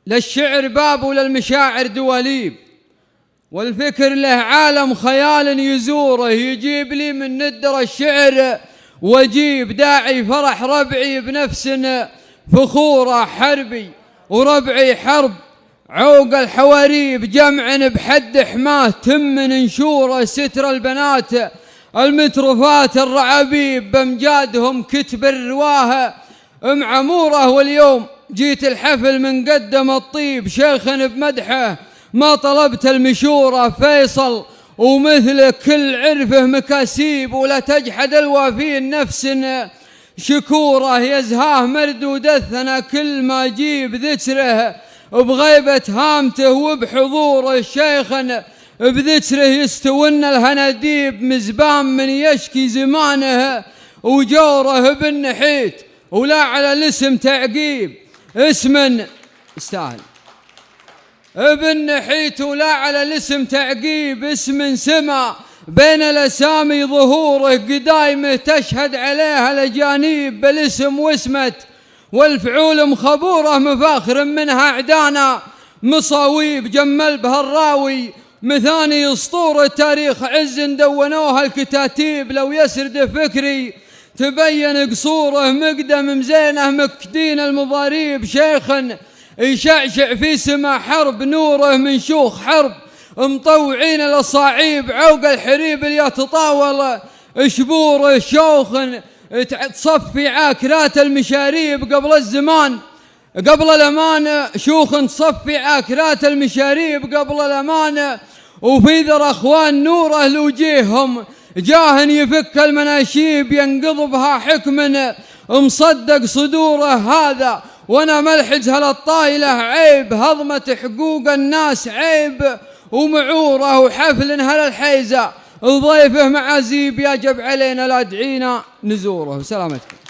للشعر باب وللمشاعر دواليب، والفكر له عالم خيال يزوره، يجيب لي من ندر الشعر واجيب داعي فرح ربعي بنفس فخوره، حربي وربعي حرب عوق الحواريب، جمع بحد حماه تم ننشوره، ستر البنات المترفات الرعابيب بامجادهم كتب الرواه معموره، واليوم جيت الحفل من قدم الطيب شيخ بمدحه ما طلبت المشوره، فيصل ومثل كل عرفه مكاسيب، ولا تجحد الوافين نفس شكوره، يزهاه مردود الثنا كل ما جيب ذكره بغيبة هامته وبحضوره، شيخا بذكره يستون الهناديب، مزبان من يشكي زمانه وجوره بالنحيت ولا على الاسم تعقيب، اسم استاهل بالنحيت ولا على الاسم تعقيب، اسم سما بين الاسامي ظهوره، قدايمه تشهد عليها الاجانيب بالاسم واسمت، والفعول مخبوره مفاخر منها عدانا مصاويب، جمل بها الراوي مثاني اسطوره تاريخ عز دونوها الكتاتيب، لو يسرد فكري تبين قصوره، مقدم مزينه مكدين المضاريب، شيخا يشعشع في سما حرب نوره من شوخ حرب، مطوعين الاصاعيب عوق الحريب اللي يتطاول شبوره، شوخ تصفي عاكرات المشاريب قبل الزمان قبل الأمان، شوخ تصفي عاكرات المشاريب قبل الأمان، وفي ذر أخوان نوره لوجيههم جاه يفك المناشيب، ينقض بها حكم مصدق صدوره، هذا وانا ملحج هالطايله عيب، هضمة حقوق الناس عيب ومعوره، وحفل هالحيزة ضيفه معازيب، يجب علينا لا دعينا نزوره. سلامتكم.